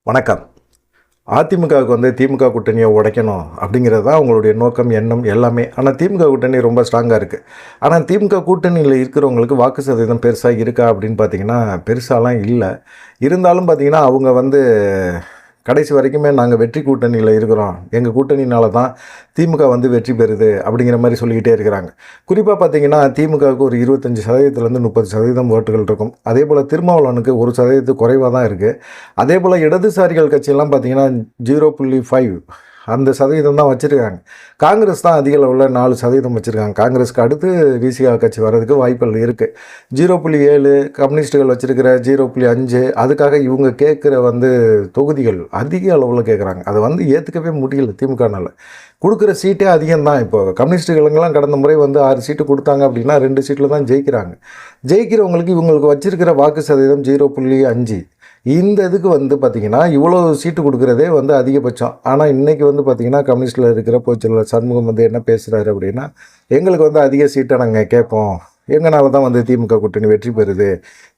வணக்கம். அதிமுகவுக்கு திமுக கூட்டணியை உடைக்கணும் அப்படிங்கிறது தான் அவங்களுடைய நோக்கம், எண்ணம் எல்லாமே. ஆனால் திமுக கூட்டணி ரொம்ப ஸ்ட்ராங்காக இருக்குது. ஆனால் திமுக கூட்டணியில் இருக்கிறவங்களுக்கு வாக்கு சதவீதம் பெருசாக இருக்கா அப்படின்னு பார்த்தீங்கன்னா பெருசாலாம் இல்லை. இருந்தாலும் பார்த்தீங்கன்னா அவங்க கடைசி வரைக்குமே நாங்கள் வெற்றி கூட்டணியில் இருக்கிறோம், எங்கள் கூட்டணினால தான் திமுக வெற்றி பெறுது அப்படிங்கிற மாதிரி சொல்லிக்கிட்டே இருக்கிறாங்க. குறிப்பாக பார்த்தீங்கன்னா திமுகவுக்கு ஒரு 25% 30% ஓட்டுகள் இருக்கும். அதே போல் திருமாவளவனுக்கு 1% குறைவாக தான் இருக்குது. அதே போல் இடதுசாரிகள் கட்சியெல்லாம் பார்த்தீங்கன்னா 0.5 அந்த சதவீதம் தான் வச்சுருக்காங்க. காங்கிரஸ் தான் அதிக அளவில் 4% வச்சுருக்காங்க. காங்கிரஸுக்கு அடுத்து விசிகா கட்சி வர்றதுக்கு வாய்ப்புகள் இருக்குது. 0.7 கம்யூனிஸ்ட்டுகள் வச்சுருக்கிற 0.5 அதுக்காக இவங்க கேட்குற தொகுதிகள் அதிக அளவில் கேட்குறாங்க. அதை ஏற்றுக்கவே முடியல திமுகனால். கொடுக்குற சீட்டே அதிகம்தான். இப்போ கம்யூனிஸ்ட்டுகளுங்கெல்லாம் கடந்த முறை 6 சீட்டு கொடுத்தாங்க அப்படின்னா 2 சீட்டில் தான் ஜெயிக்கிறாங்க. ஜெயிக்கிறவங்களுக்கு இவங்களுக்கு வச்சுருக்கிற வாக்கு சதவீதம் 0.5. இந்த இதுக்கு பார்த்திங்கன்னா இவ்வளோ சீட்டு கொடுக்குறதே அதிகபட்சம். ஆனால் இன்றைக்கி பார்த்திங்கன்னா கம்யூனிஸ்ட்டில் இருக்கிற பொதுச்செயலாளர் சண்முகம் என்ன பேசுகிறாரு அப்படின்னா, எங்களுக்கு அதிக சீட்டை நாங்கள் கேட்போம், எங்களால் தான் திமுக கூட்டணி வெற்றி பெறுது,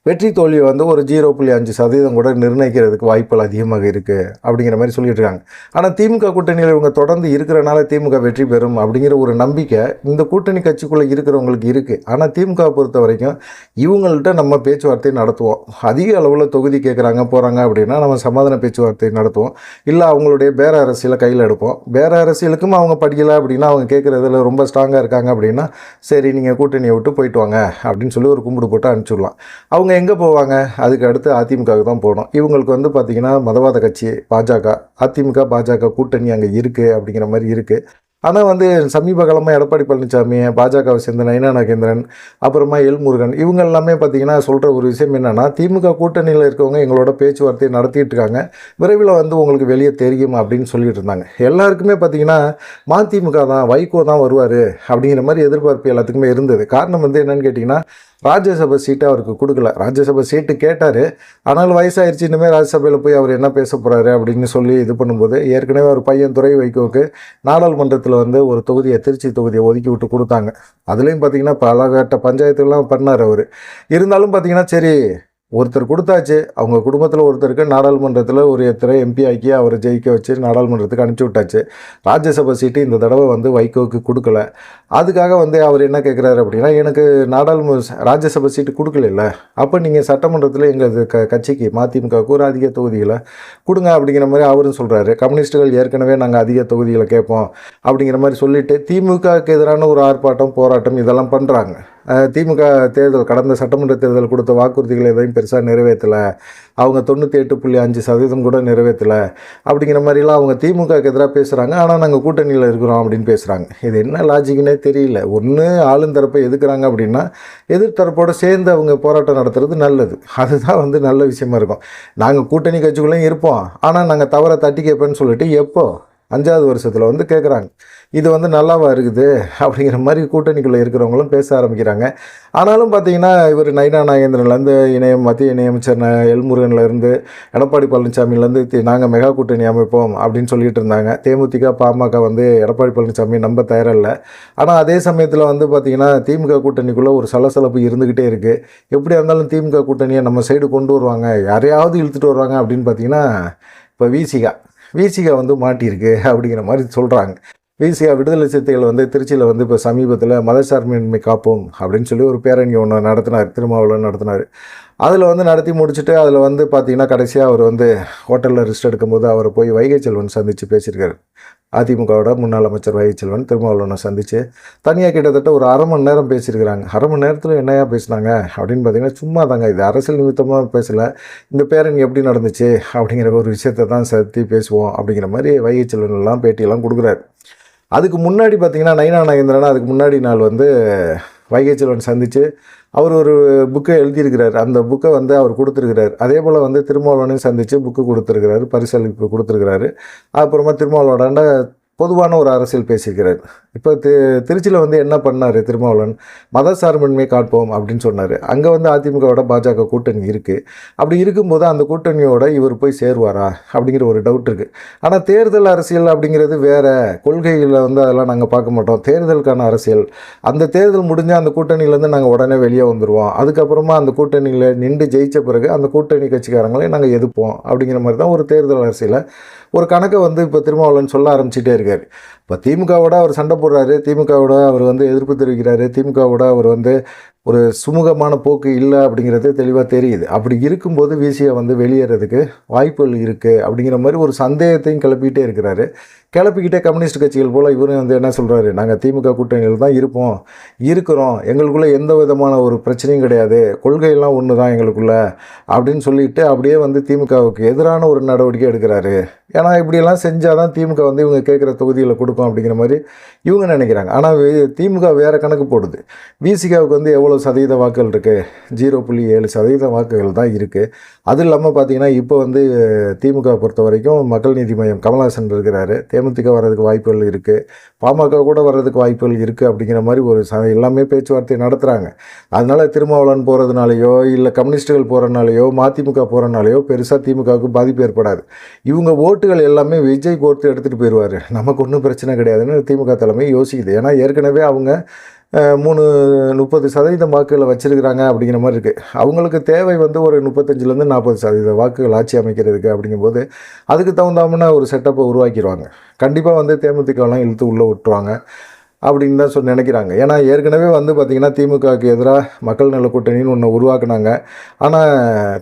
வெற்றி தோல்வி ஒரு 0.5% கூட நிர்ணயிக்கிறதுக்கு வாய்ப்புகள் அதிகமாக இருக்குது அப்படிங்கிற மாதிரி சொல்லிட்டு இருக்காங்க. ஆனால் திமுக கூட்டணியில் இவங்க தொடர்ந்து இருக்கிறனால திமுக வெற்றி பெறும் அப்படிங்கிற ஒரு நம்பிக்கை இந்த கூட்டணி கட்சிக்குள்ளே இருக்கிறவங்களுக்கு இருக்குது. ஆனால் திமுக பொறுத்த வரைக்கும் இவங்கள்ட்ட நம்ம பேச்சுவார்த்தை நடத்துவோம். அதிக அளவில் தொகுதி கேட்குறாங்க போகிறாங்க அப்படின்னா நம்ம சமாதான பேச்சுவார்த்தை நடத்துவோம். இல்லை அவங்களுடைய பேர அரசியலை கையில் எடுப்போம். பேர அரசியலுக்கும் அவங்க படிக்கலை அப்படின்னா, அவங்க கேட்குறதுல ரொம்ப ஸ்ட்ராங்காக இருக்காங்க அப்படின்னா, சரி நீங்கள் கூட்டணியை விட்டு போயிட்டு வாங்க அப்படின்னு சொல்லி ஒரு கும்பிடு போட்டு அனுப்பிச்சுடலாம். அவங்க எங்கே போவாங்க? அதுக்கு அடுத்து அதிமுகவுக்கு தான் போகணும். இவங்களுக்கு பார்த்திங்கன்னா மதவாத கட்சி பாஜக, அதிமுக பாஜக கூட்டணி அங்கே இருக்குது அப்படிங்கிற மாதிரி இருக்குது. ஆனால் சமீப காலமாக எடப்பாடி பழனிசாமி, பாஜகவை சேர்ந்த நயினா நாகேந்திரன், அப்புறமா எல் முருகன், இவங்க எல்லாமே பார்த்திங்கன்னா சொல்கிற ஒரு விஷயம் என்னென்னா, திமுக கூட்டணியில் இருக்கவங்க எங்களோட பேச்சுவார்த்தை நடத்திட்டு இருக்காங்க, விரைவில் உங்களுக்கு வெளியே தெரியும் அப்படின்னு சொல்லிட்டு இருந்தாங்க. எல்லாருக்குமே பார்த்திங்கன்னா மதிமுக தான், வைகோ தான் வருவார் அப்படிங்கிற மாதிரி எதிர்பார்ப்பு எல்லாத்துக்குமே இருந்தது. காரணம் என்னென்னு கேட்டிங்கன்னா, ராஜ்யசபா சீட்டு அவருக்கு கொடுக்கல. ராஜ்யசபா சீட்டு கேட்டார், ஆனாலும் வயசாகிடுச்சு, இனிமேல் ராஜ்யசபையில் போய் அவர் என்ன பேச போகிறாரு அப்படின்னு சொல்லி இது பண்ணும்போது, ஏற்கனவே ஒரு பையன் துரை வைகோவுக்கு நாடாளுமன்றத்தில் ஒரு தொகுதியை, திருச்சி தொகுதியை ஒதுக்கி விட்டு கொடுத்தாங்க. அதுலேயும் பார்த்திங்கன்னா பலகட்ட பஞ்சாயத்துலாம் பண்ணார் அவர். இருந்தாலும் பார்த்திங்கன்னா சரி, ஒருத்தர் கொடுத்தாச்சு, அவங்க குடும்பத்தில் ஒருத்தருக்கு நாடாளுமன்றத்தில் ஒரு எத்தனை எம்பி ஆக்கி அவரை ஜெயிக்க வச்சு நாடாளுமன்றத்துக்கு அனுப்பிச்சி விட்டாச்சு. ராஜ்யசபா சீட்டு இந்த தடவை வைகோவுக்கு கொடுக்கல. அதுக்காக அவர் என்ன கேட்குறாரு அப்படின்னா, எனக்கு ராஜ்யசபா சீட்டு கொடுக்கல, அப்போ நீங்கள் சட்டமன்றத்தில் எங்கள் கட்சிக்கு மதிமுகவுக்கு ஒரு அதிக தொகுதிகளை கொடுங்க அப்படிங்கிற மாதிரி அவரும் சொல்கிறாரு. கம்யூனிஸ்ட்டுகள் ஏற்கனவே நாங்கள் அதிக தொகுதிகளை கேட்போம் அப்படிங்கிற மாதிரி சொல்லிவிட்டு திமுகவுக்கு எதிரான ஒரு ஆர்ப்பாட்டம், போராட்டம் இதெல்லாம் பண்ணுறாங்க. திமுக தேர்தல், கடந்த சட்டமன்ற தேர்தல் கொடுத்த வாக்குறுதிகளை எதையும் பெருசாக நிறைவேற்றலை, அவங்க 98.5% கூட நிறைவேற்றலை அப்படிங்கிற மாதிரிலாம் அவங்க திமுகவுக்கு எதிராக பேசுகிறாங்க. ஆனால் நாங்கள் கூட்டணியில் இருக்கிறோம் அப்படின்னு பேசுகிறாங்க. இது என்ன லாஜிக்னே தெரியல. ஒன்று ஆளுந்தரப்பை எதுக்குறாங்க அப்படின்னா, எதிர்த்தரப்போடு சேர்ந்து அவங்க போராட்டம் நடத்துறது நல்லது. அதுதான் நல்ல விஷயமா இருக்கும். நாங்கள் கூட்டணி கட்சிக்குள்ளேயும் இருப்போம், ஆனால் நாங்கள் தவறை தட்டி கேட்பேன்னு சொல்லிட்டு எப்போ 5வது வருஷத்தில் கேட்குறாங்க. இது நல்லாவா இருக்குது அப்படிங்கிற மாதிரி கூட்டணிக்குள்ளே இருக்கிறவங்களும் பேச ஆரம்பிக்கிறாங்க. ஆனாலும் பார்த்திங்கன்னா இவர் நயினா நாகேந்திரன்லேருந்து மத்திய இணையமைச்சர் எல் முருகன்லேருந்து எடப்பாடி பழனிசாமிலேருந்து நாங்கள் மெகா கூட்டணி அமைப்போம் அப்படின்னு சொல்லிட்டு இருந்தாங்க. தேமுதிக பாமக எடப்பாடி பழனிசாமி நம்ப தயாரில்லை. ஆனால் அதே சமயத்தில் பார்த்திங்கன்னா திமுக கூட்டணிக்குள்ளே ஒரு சலசலப்பு இருந்துக்கிட்டே இருக்குது. எப்படியா இருந்தாலும் திமுக கூட்டணியை நம்ம சைடு கொண்டு வருவாங்க, யாரையாவது இழுத்துட்டு வருவாங்க அப்படின்னு பார்த்திங்கன்னா, இப்போ விசிகா மாட்டியிருக்கு அப்படிங்கிற மாதிரி சொல்கிறாங்க. விசிகா விடுதலை சிறுத்தைகள் திருச்சியில் இப்போ சமீபத்தில் மதசார்பின்மை காப்போம் அப்படின்னு சொல்லி ஒரு பேரணி ஒன்று நடத்தினார், திருமாவளவன் நடத்தினார். அதில் நடத்தி முடிச்சுட்டு அதில் பார்த்திங்கன்னா கடைசியாக அவர் ஹோட்டலில் ரெஸ்ட் எடுக்கும்போது அவரை போய் வைகை செல்வன் சந்தித்து பேசியிருக்காரு. அதிமுகவோட முன்னாள் அமைச்சர் வைகை செல்வன் திருமாவளவனை சந்தித்து தனியாக கிட்டத்தட்ட ஒரு அரை மணி நேரம் பேசியிருக்கிறாங்க. அரை மணி நேரத்தில் என்னையா பேசினாங்க அப்படின்னு பார்த்திங்கன்னா, சும்மா தாங்க, இது அரசியல் நிமித்தமாக பேசலை, இந்த பேரணி எப்படி நடந்துச்சு அப்படிங்கிற ஒரு விஷயத்தை தான் சத்தி பேசுவோம் அப்படிங்கிற மாதிரி வைகை செல்வன்லாம் பேட்டியெல்லாம் கொடுக்குறாரு. அதுக்கு முன்னாடி பார்த்திங்கன்னா நயினா நாகேந்திரன் அதுக்கு முன்னாடி நாள் வைகை செல்வன் சந்தித்து அவர் ஒரு புக்கை எழுதியிருக்கிறார். அந்த புக்கை அவர் கொடுத்துருக்கிறார். அதே போல் திருமாவளவனையும் சந்தித்து புக்கு கொடுத்துருக்கிறாரு, பரிசளிப்பு கொடுத்துருக்கிறாரு. அப்புறமா திருமாவளவனாண்ட பொதுவான ஒரு அரசியல் பேசியிருக்கிறார். இப்போ திருச்சியில் வந்து என்ன பண்ணார் திருமாவளவன், மத சார்பின்மை காட்போம் அப்படின்னு சொன்னார். அங்கே வந்து அதிமுகவோட பாஜக கூட்டணி இருக்குது. அப்படி இருக்கும்போது அந்த கூட்டணியோட இவர் போய் சேருவாரா அப்படிங்கிற ஒரு டவுட் இருக்குது. ஆனால் தேர்தல் அரசியல் அப்படிங்கிறது வேறு, கொள்கையில் வந்து அதெல்லாம் நாங்கள் பார்க்க மாட்டோம். தேர்தலுக்கான அரசியல், அந்த தேர்தல் முடிஞ்சால் அந்த கூட்டணியிலேருந்து நாங்கள் உடனே வெளியே வந்துடுவோம். அதுக்கப்புறமா அந்த கூட்டணியில் நின்று ஜெயித்த பிறகு அந்த கூட்டணி கட்சிக்காரங்களே நாங்கள் எதிர்ப்போம் அப்படிங்கிற மாதிரி தான் ஒரு தேர்தல் அரசியலை ஒரு கணக்கை வந்து இப்போ திருமாவளவன் சொல்ல ஆரம்பிச்சிட்டே இருக்கார். இப்போ திமுகவோட அவர் சண்டை போடுறாரு, திமுகவோட அவர் வந்து எதிர்ப்பு தெரிவிக்கிறாரு, திமுகவோட அவர் வந்து ஒரு சுமூகமான போக்கு இல்லை அப்படிங்கிறது தெளிவாக தெரியுது. அப்படி இருக்கும்போது விசியை வந்து வெளியேறதுக்கு வாய்ப்புகள் இருக்குது அப்படிங்கிற மாதிரி ஒரு சந்தேகத்தையும் கிளப்பிக்கிட்டே இருக்கிறாரு. கிளப்பிக்கிட்டே கம்யூனிஸ்ட் கட்சிகள் போல் இவரும் வந்து என்ன சொல்கிறாரு, நாங்கள் திமுக கூட்டணியில் தான் இருக்கிறோம், எங்களுக்குள்ளே எந்த விதமான ஒரு பிரச்சனையும் கிடையாது, கொள்கையெல்லாம் ஒன்று தான் எங்களுக்குள்ளே அப்படின்னு சொல்லிட்டு அப்படியே வந்து திமுகவுக்கு எதிரான ஒரு நடவடிக்கை எடுக்கிறாரு. ஏன்னா இப்படியெல்லாம் செஞ்சால் தான் திமுக வந்து இவங்க கேட்குற தொகுதியில் கொடுக்கும் அப்படிங்கிற மாதிரி இவங்க நினைக்கிறாங்க. ஆனால் திமுக வேறு கணக்கு போடுது. விசிகாவுக்கு வந்து எவ்வளோ சதவீத வாக்குகள் இருக்குது, 0.7% வாக்குகள் தான் இருக்குது. அது இல்லாமல் பார்த்தீங்கன்னா இப்போ வந்து திமுக பொறுத்த வரைக்கும் மக்கள் நீதி மையம் கமல்ஹாசன் இருக்கிறாரு, தேமுதிக வர்றதுக்கு வாய்ப்புகள் இருக்குது, பாமக கூட வர்றதுக்கு வாய்ப்புகள் இருக்குது அப்படிங்கிற மாதிரி ஒரு எல்லாமே பேச்சுவார்த்தை நடத்துகிறாங்க. அதனால் திருமாவளவன் போகிறதுனாலையோ இல்லை கம்யூனிஸ்ட்டுகள் போகிறனாலையோ மதிமுக போகிறனாலையோ பெருசாக திமுகவுக்கு பாதிப்பு ஏற்படாது. இவங்க ஓட்டுகள் எல்லாமே விஜய் கோர்த்து எடுத்துகிட்டு போயிடுவார், நமக்கு ஒன்றும் பிரச்சனை கிடையாதுன்னு திமுக தலைமை யோசிக்குது. ஏன்னா ஏற்கனவே அவங்க 30% வாக்குகளை வச்சுருக்கிறாங்க அப்படிங்கிற மாதிரி இருக்குது. அவங்களுக்கு தேவை வந்து ஒரு 35-40% வாக்குகள் ஆட்சி அமைக்கிறதுக்கு. அப்படிங்கும்போது அதுக்கு தகுந்தாமல் ஒரு செட்டப்பை உருவாக்கிடுவாங்க. கண்டிப்பாக வந்து தேமுதிகலாம் இழுத்து உள்ளே விட்டுருவாங்க அப்படின்னு தான் நினைக்கிறாங்க. ஏன்னா ஏற்கனவே வந்து பார்த்திங்கன்னா திமுகவுக்கு எதிராக மக்கள் நல கூட்டணின்னு ஒன்று உருவாக்குனாங்க. ஆனால்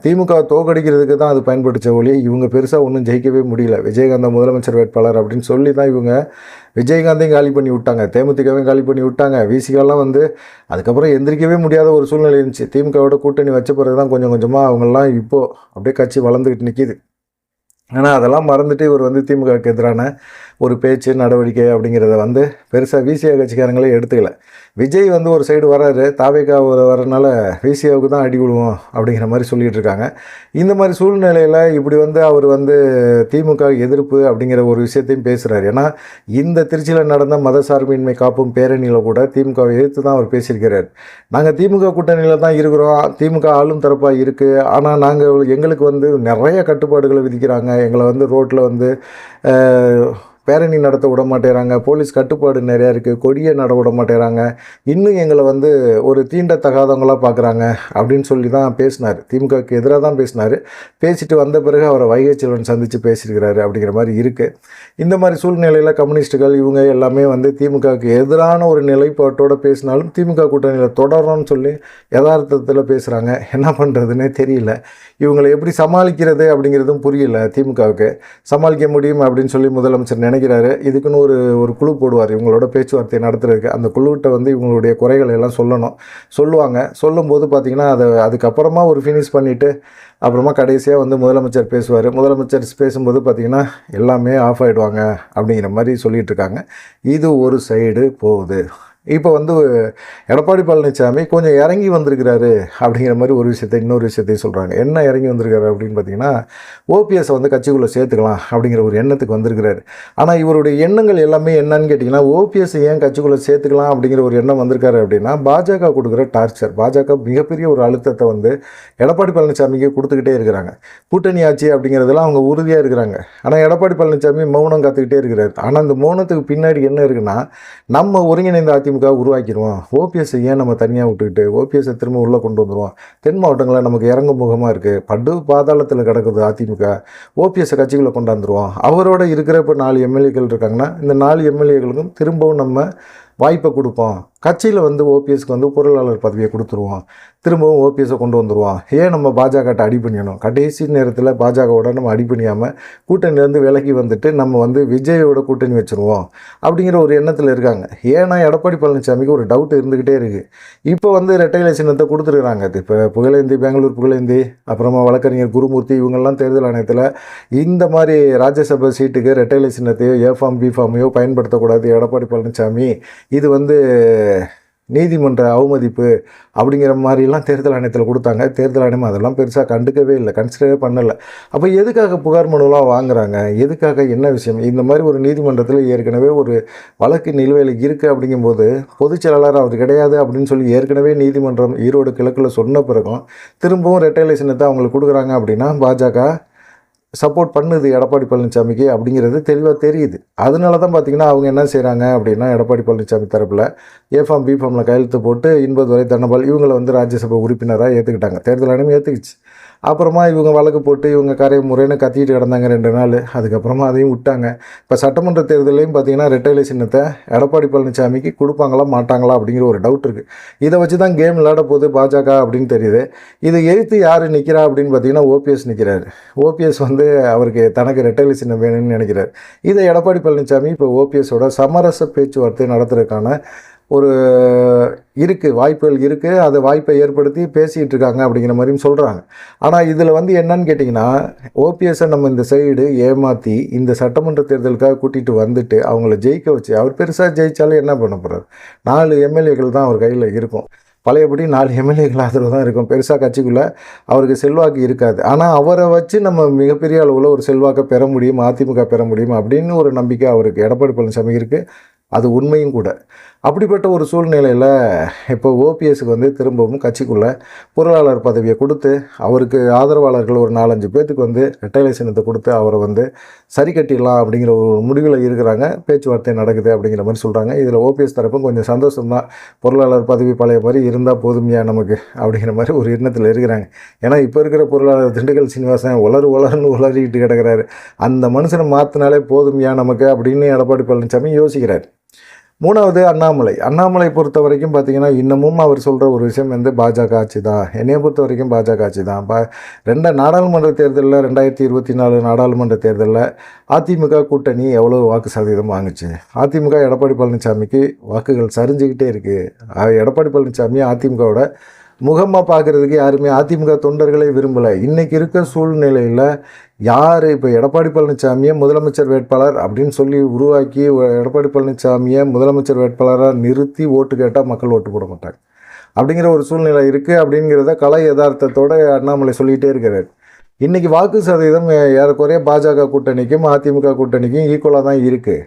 திமுக தோக்கடிக்கிறதுக்கு தான் அது பயன்படுத்த ஒளி இவங்க பெருசாக ஒன்றும் ஜெயிக்கவே முடியல. விஜயகாந்த் முதலமைச்சர் வேட்பாளர் அப்படின்னு சொல்லி தான் இவங்க விஜயகாந்தையும் காலி பண்ணி விட்டாங்க, தேமுதிகவையும் காலி பண்ணி விட்டாங்க. விசிகாலாம் வந்து அதுக்கப்புறம் எந்திரிக்கவே முடியாத ஒரு சூழ்நிலை இருந்துச்சு. திமுகவோட கூட்டணி வச்ச பிறகு தான் கொஞ்சம் கொஞ்சமாக அவங்கெல்லாம் இப்போது அப்படியே கட்சி வளர்ந்துக்கிட்டு நிற்கிது. ஆனால் அதெல்லாம் மறந்துட்டு இவர் வந்து திமுகவுக்கு எதிரான ஒரு பேச்சு நடவடிக்கை அப்படிங்கிறத வந்து பெருசாக விசிகா கட்சிக்காரங்களே எடுத்துக்கல. விஜய் வந்து ஒரு சைடு வராரு, தாவேகா வரனால விசிகாவுக்கு தான் அடி விடுவோம் அப்படிங்கிற மாதிரி சொல்லிகிட்டு இருக்காங்க. இந்த மாதிரி சூழ்நிலையில் இப்படி வந்து அவர் வந்து திமுக எதிர்ப்பு அப்படிங்கிற ஒரு விஷயத்தையும் பேசுகிறார். ஏன்னா இந்த திருச்சியில் நடந்த மதசார்பின்மை காப்பும் பேரணியில் கூட திமுகவை எதிர்த்து தான் அவர் பேசியிருக்கிறார். நாங்கள் திமுக கூட்டணியில் தான் இருக்கிறோம், திமுக ஆளும் தரப்பாக இருக்குது, ஆனால் எங்களுக்கு வந்து நிறைய கட்டுப்பாடுகளை விதிக்கிறாங்க, எங்களை வந்து ரோட்டில் வந்து பேரணி நடத்த விட மாட்டேறாங்க, போலீஸ் கட்டுப்பாடு நிறையா இருக்குது, கொடியை நட விட மாட்டேறாங்க, இன்னும் எங்களை வந்து ஒரு தீண்டத்தகாதவங்களாக பார்க்குறாங்க அப்படின்னு சொல்லி தான் பேசினார். திமுகவுக்கு எதிராக தான் பேசினார். பேசிட்டு வந்த பிறகு அவரை வைகை செல்வன் சந்தித்து பேசியிருக்கிறாரு அப்படிங்கிற மாதிரி இருக்குது. இந்த மாதிரி சூழ்நிலையில் கம்யூனிஸ்ட்டுகள் இவங்க எல்லாமே வந்து திமுகவுக்கு எதிரான ஒரு நிலைப்பாட்டோடு பேசினாலும் திமுக கூட்டணியில் தொடரணும்னு சொல்லி யதார்த்தத்தில் பேசுகிறாங்க. என்ன பண்ணுறதுன்னே தெரியல. இவங்களை எப்படி சமாளிக்கிறது அப்படிங்கிறதும் புரியல. திமுகவுக்கு சமாளிக்க முடியும் அப்படின்னு சொல்லி முதலமைச்சர் நினைக்கிறாரு. இதுக்குன்னு ஒரு குழு போடுவார் இவங்களோட பேச்சுவார்த்தை நடத்துறதுக்கு. அந்த குழுக்கிட்ட வந்து இவங்களுடைய குறைகளை எல்லாம் சொல்லுவாங்க. சொல்லும்போது பார்த்திங்கன்னா அதுக்கப்புறமா ஒரு ஃபினிஷ் பண்ணிவிட்டு அப்புறமா கடைசியாக வந்து முதலமைச்சர் பேசுவார். முதலமைச்சர் பேசும்போது பார்த்திங்கன்னா எல்லாமே ஆஃப் ஆகிடுவாங்க அப்படிங்கிற மாதிரி சொல்லிகிட்டு இருக்காங்க. இது ஒரு சைடு போகுது. இப்போ வந்து எடப்பாடி பழனிசாமி கொஞ்சம் இறங்கி வந்திருக்கிறாரு அப்படிங்கிற மாதிரி இன்னொரு விஷயத்தையும் சொல்கிறாங்க. என்ன இறங்கி வந்திருக்காரு அப்படின்னு பார்த்தீங்கன்னா, ஓபிஎஸை வந்து கட்சிக்குள்ளே சேர்த்துக்கலாம் அப்படிங்கிற ஒரு எண்ணத்துக்கு வந்திருக்கிறாரு. ஆனால் இவருடைய எண்ணங்கள் எல்லாமே என்னன்னு கேட்டிங்கன்னா, ஓபிஎஸ்ஸை ஏன் கட்சிக்குள்ளே சேர்த்துக்கலாம் அப்படிங்கிற ஒரு எண்ணம் வந்திருக்காரு அப்படின்னா, பாஜக கொடுக்குற டார்ச்சர், பாஜக மிகப்பெரிய ஒரு அழுத்தத்தை வந்து எடப்பாடி பழனிசாமிக்கு கொடுத்துக்கிட்டே இருக்கிறாங்க. கூட்டணி ஆட்சி அப்படிங்கிறதுலாம் அவங்க உறுதியாக இருக்கிறாங்க. ஆனால் எடப்பாடி பழனிசாமி மௌனம் காத்துக்கிட்டே இருக்கிறாரு. ஆனால் அந்த மௌனத்துக்கு பின்னாடி என்ன இருக்குன்னா, நம்ம ஒருங்கிணைந்த அதிமுக உருவாக்கிடுவோம், ஓபிஎஸ்ஸை ஏன் நம்ம தனியாக விட்டுக்கிட்டு ஓபிஎஸ்ஸை திரும்ப உள்ளே கொண்டு வந்துடுவோம், தென் மாவட்டங்களில் நமக்கு இறங்கு முகமாக இருக்குது, படு பாதாளத்தில் கிடக்குது அதிமுக, ஓபிஎஸ்ஸை கட்சிக்குள்ளே கொண்டாந்துருவோம். அவரோட இருக்கிற இப்போ 4 எம்எல்ஏக்கள் இருக்காங்கன்னா, இந்த 4 எம்எல்ஏக்களுக்கும் திரும்பவும் நம்ம வாய்ப்பை கொடுப்போம். கட்சியில் வந்து ஓபிஎஸ்க்கு வந்து பொருளாளர் பதவியை கொடுத்துருவோம், திரும்பவும் ஓபிஎஸ்ஸை கொண்டு வந்துடுவோம். ஏன் நம்ம பாஜகட்ட அடி பண்ணிடணும், கடைசி நேரத்தில் பாஜகவோட நம்ம அடி பண்ணியாமல் கூட்டணியிலேருந்து விலகி வந்துட்டு நம்ம வந்து விஜயோட கூட்டணி வச்சுருவோம் அப்படிங்கிற ஒரு எண்ணத்தில் இருக்காங்க. ஏன்னா எடப்பாடி பழனிசாமிக்கு ஒரு டவுட் இருந்துக்கிட்டே இருக்குது. இப்போ வந்து ரெட்டைலை சின்னத்தை கொடுத்துருக்குறாங்க. இப்போ புகழேந்தி, பெங்களூர் புகழேந்தி, அப்புறமா வழக்கறிஞர் குருமூர்த்தி, இவங்கெல்லாம் தேர்தல் ஆணையத்தில் இந்த மாதிரி ராஜ்யசபா சீட்டுக்கு ரெட்டைலை சின்னத்தையோ ஏ ஃபார்ம் பி ஃபார்மையோ பயன்படுத்தக்கூடாது எடப்பாடி பழனிசாமி, இது வந்து நீதிமன்ற அவமதிப்பு அப்படிங்கிற மாதிரிலாம் தேர்தல் ஆணையத்தில் கொடுத்தாங்க. தேர்தல் ஆணையம் அதெல்லாம் பெருசாக கண்டுக்கவே இல்லை, கன்சிடரே பண்ணலை. அப்போ எதுக்காக புகார் மனுலாம் வாங்குறாங்க, எதுக்காக, என்ன விஷயம்? இந்த மாதிரி ஒரு நீதிமன்றத்தில் ஏற்கனவே ஒரு வழக்கு நிலுவையில் இருக்குது அப்படிங்கும்போது பொதுச் செயலாளர் அவர் கிடையாது அப்படின்னு சொல்லி ஏற்கனவே நீதிமன்றம் ஈரோடு கிழக்கில் சொன்ன பிறகும் திரும்பவும் ரெட்டை இலை சின்னத்தை அவங்களுக்கு கொடுக்குறாங்க அப்படின்னா பாஜக சப்போர்ட் பண்ணுது எடப்பாடி பழனிசாமிக்கு அப்படிங்கிறது தெளிவாக தெரியுது. அதனால தான் பார்த்திங்கன்னா அவங்க என்ன செய்கிறாங்க அப்படின்னா எடப்பாடி பழனிசாமி தரப்பில் ஏஃபார்ம் பிஃபார்மில் கையெழுத்து போட்டு 80 வரை தண்டபால் இவங்களை வந்து ராஜ்யசபா உறுப்பினராக ஏற்றுக்கிட்டாங்க. தேர்தல் ஆணையம் ஏற்றுக்குச்சு. அப்புறமா இவங்க வழக்கு போட்டு இவங்க கரை முறைன்னு கத்திட்டு கிடந்தாங்க 2 நாள். அதுக்கப்புறமா அதையும் விட்டாங்க. இப்போ சட்டமன்ற தேர்தலையும் பார்த்திங்கன்னா ரெட்டை இலை சின்னத்தை எடப்பாடி பழனிசாமிக்கு கொடுப்பாங்களா மாட்டாங்களா அப்படிங்கிற ஒரு டவுட் இருக்குது. இதை வச்சு தான் கேம் விளையாட போகுது பாஜக அப்படின்னு தெரியுது. இதை எதிர்த்து யார் நிற்கிறா அப்படின்னு பார்த்தீங்கன்னா ஓபிஎஸ் நிற்கிறார். ஓபிஎஸ் வந்து அவருக்கு தனக்கு ரெட்டை இலை சின்னம் வேணும்னு நினைக்கிறார். இதை எடப்பாடி பழனிசாமி இப்போ ஓபிஎஸோட சமரச பேச்சுவார்த்தை நடத்துறதுக்கான ஒரு இருக்குது, வாய்ப்புகள் இருக்குது. அதை வாய்ப்பை ஏற்படுத்தி பேசிகிட்டு இருக்காங்க அப்படிங்கிற மாதிரியும் சொல்கிறாங்க. ஆனால் இதில் வந்து என்னன்னு கேட்டிங்கன்னா ஓபிஎஸ்ஸை நம்ம இந்த சைடு ஏமாற்றி இந்த சட்டமன்ற தேர்தலுக்காக கூட்டிகிட்டு வந்துட்டு அவங்கள ஜெயிக்க வச்சு அவர் பெருசாக ஜெயித்தாலும் என்ன பண்ண போகிறார்? 4 எம்எல்ஏக்கள் தான் அவர் கையில் இருக்கும். பழையபடி 4 எம்எல்ஏக்கள் ஆதரவு தான் இருக்கும். பெருசாக கட்சிக்குள்ளே அவருக்கு செல்வாக்கு இருக்காது. ஆனால் அவரை வச்சு நம்ம மிகப்பெரிய அளவில் ஒரு செல்வாக்கை பெற முடியும், அதிமுக பெற முடியும் அப்படின்னு ஒரு நம்பிக்கை அவருக்கு எடப்பாடி பழனிசாமி இருக்குது. அது உண்மையும் கூட. அப்படிப்பட்ட ஒரு சூழ்நிலையில் இப்போ ஓபிஎஸ்க்கு வந்து திரும்பவும் கட்சிக்குள்ளே பொருளாளர் பதவியை கொடுத்து அவருக்கு ஆதரவாளர்கள் ஒரு 4-5 பேர்த்துக்கு வந்து ரெட்டை இலை சின்னத்தை கொடுத்து அவரை வந்து சரி கட்டிடலாம் அப்படிங்கிற ஒரு முடிவில் இருக்கிறாங்க. பேச்சுவார்த்தை நடக்குது அப்படிங்கிற மாதிரி சொல்கிறாங்க. இதில் ஓபிஎஸ் தரப்பும் கொஞ்சம் சந்தோஷம்தான். பொருளாளர் பதவி பழைய மாதிரி இருந்தால் போதுமையா நமக்கு அப்படிங்கிற மாதிரி ஒரு எண்ணத்தில் இருக்கிறாங்க. ஏன்னா இப்போ இருக்கிற பொருளாளர் திண்டுக்கல் சீனிவாசன் உளறுன்னு உளறிக்கிட்டு கிடக்கிறாரு. அந்த மனுஷனை மாற்றினாலே போதுமையா நமக்கு அப்படின்னு எடப்பாடி பழனிசாமி யோசிக்கிறார். 3வது அண்ணாமலை பொறுத்த வரைக்கும் பார்த்திங்கன்னா இன்னமும் அவர் சொல்கிற ஒரு விஷயம் வந்து பாஜக ஆட்சி தான். என்னையை பொறுத்த வரைக்கும் பாஜக ஆட்சி தான். நாடாளுமன்ற தேர்தலில் 2024 நாடாளுமன்ற தேர்தலில் அதிமுக கூட்டணி எவ்வளோ வாக்கு சதவீதம் வாங்குச்சு? அதிமுக எடப்பாடி பழனிசாமிக்கு வாக்குகள் சரிஞ்சுக்கிட்டே இருக்குது. எடப்பாடி பழனிசாமி அதிமுகவோட முகமாக பார்க்குறதுக்கு யாருமே அதிமுக தொண்டர்களே விரும்பலை. இன்றைக்கி இருக்க சூழ்நிலையில் யார் இப்போ எடப்பாடி பழனிசாமியை முதலமைச்சர் வேட்பாளர் அப்படின்னு சொல்லி உருவாக்கி எடப்பாடி பழனிசாமியை முதலமைச்சர் வேட்பாளராக நிறுத்தி ஓட்டு கேட்டால் மக்கள் ஓட்டு போட மாட்டாங்க அப்படிங்கிற ஒரு சூழ்நிலை இருக்குது. அப்படிங்கிறத கலை யதார்த்தத்தோடு அண்ணாமலை சொல்லிகிட்டே இருக்கிறார். இன்றைக்கி வாக்கு சதவீதம் ஏறக்குறைய பாஜக கூட்டணிக்கும் அதிமுக கூட்டணிக்கும் ஈக்குவலாக தான் இருக்குது.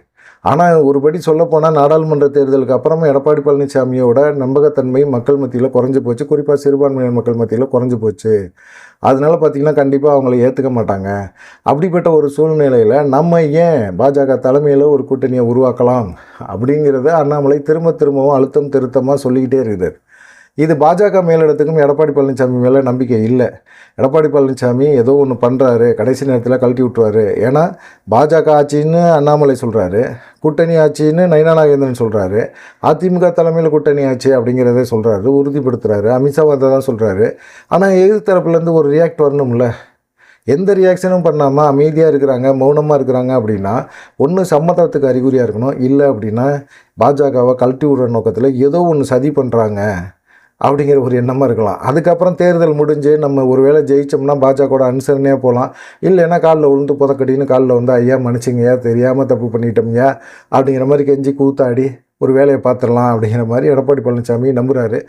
ஆனால் ஒருபடி சொல்லப்போனால் நாடாளுமன்ற தேர்தலுக்கு அப்புறமா எடப்பாடி பழனிசாமியோட நம்பகத்தன்மை மக்கள் மத்தியில் குறைஞ்சி போச்சு. குறிப்பாக சிறுபான்மையினர் மக்கள் மத்தியில் குறைஞ்சி போச்சு. அதனால் பார்த்திங்கன்னா கண்டிப்பாக அவங்கள ஏற்றுக்க மாட்டாங்க. அப்படிப்பட்ட ஒரு சூழ்நிலையில் நம்ம ஏன் பாஜக தலைமையில் ஒரு கூட்டணியை உருவாக்கலாம் அப்படிங்கிறத அண்ணாமலை திரும்பவும் அழுத்தம் திருத்தமாக சொல்லிக்கிட்டே இருக்குது. இது பாஜக மேலிடத்துக்கும் எடப்பாடி பழனிசாமி மேலே நம்பிக்கை இல்லை. எடப்பாடி பழனிசாமி ஏதோ ஒன்று பண்ணுறாரு, கடைசி நேரத்தில் கழட்டி விட்டுருவார். ஏன்னா பாஜக ஆட்சின்னு அண்ணாமலை சொல்கிறாரு, கூட்டணி ஆட்சின்னு நயினா நாகேந்திரன் சொல்கிறாரு, அதிமுக தலைமையில் கூட்டணி ஆட்சி அப்படிங்கிறத சொல்கிறாரு, உறுதிப்படுத்துகிறாரு. அமித்ஷா அதை தான் சொல்கிறாரு. ஆனால் எதிர்த்தரப்புலேருந்து ஒரு ரியாக்ட் வரணும்ல. எந்த ரியாக்ஷனும் பண்ணாமல் அமைதியாக இருக்கிறாங்க, மௌனமாக இருக்கிறாங்க அப்படின்னா ஒன்று சம்மதத்துக்கு அறிகுறியாக இருக்கணும். இல்லை அப்படின்னா பாஜகவை கழட்டி விடுற நோக்கத்தில் ஏதோ ஒன்று சதி பண்ணுறாங்க அப்படிங்கிற ஒரு எண்ணமாக இருக்கலாம். அதுக்கப்புறம் தேர்தல் முடிஞ்சு நம்ம ஒரு வேளை ஜெயித்தோம்னா பாஜகவோட அனுசரணையாக போகலாம். இல்லைன்னா காலில் விழுந்து புதக்கட்டின்னு காலில் வந்து ஐயா மன்னிச்சிங்கய்யா, தெரியாமல் தப்பு பண்ணிட்டோம்யா அப்படிங்கிற மாதிரி கெஞ்சி கூத்தாடி ஒரு வேலையை பார்த்துடலாம் அப்படிங்கிற மாதிரி எடப்பாடி பழனிசாமி நம்புகிறாரு.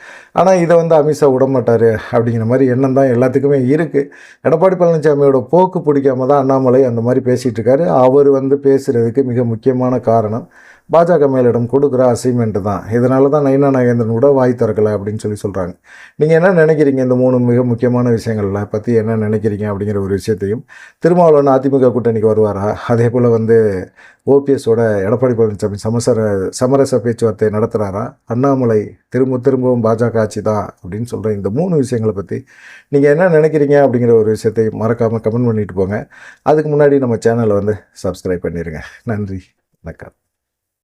ஆனால் இதை வந்து அமித்ஷா விடமாட்டார் அப்படிங்கிற மாதிரி எண்ணம் தான் எல்லாத்துக்குமே இருக்குது. எடப்பாடி பழனிசாமியோட போக்கு பிடிக்காம தான் அண்ணாமலை அந்த மாதிரி பேசிகிட்டு இருக்காரு. அவர் வந்து பேசுகிறதுக்கு மிக முக்கியமான காரணம் பாஜக மேலிடம் கொடுக்குற அசைன்மெண்ட்டு தான். இதனால தான் நயினா நாகேந்திரன் கூட வாய் திறக்கலை அப்படின்னு சொல்கிறாங்க. நீங்கள் என்ன நினைக்கிறீங்க? இந்த 3 மிக முக்கியமான விஷயங்களை பற்றி என்ன நினைக்கிறீங்க அப்படிங்கிற ஒரு விஷயத்தையும், திருமாவளவன் அதிமுக கூட்டணிக்கு வருவாரா, அதே போல் வந்து ஓபிஎஸோட எடப்பாடி பழனிசாமி சமரச பேச்சுவார்த்தை நடத்துகிறாரா, அண்ணாமலை திரும்பவும் பாஜக ஆட்சி தான் அப்படின்னு சொல்கிற இந்த 3 விஷயங்களை பற்றி நீங்கள் என்ன நினைக்கிறீங்க அப்படிங்கிற ஒரு விஷயத்தை மறக்காமல் கமெண்ட் பண்ணிட்டு போங்க. அதுக்கு முன்னாடி நம்ம சேனலை வந்து சப்ஸ்கிரைப் பண்ணிடுங்க. நன்றி, வணக்கம்.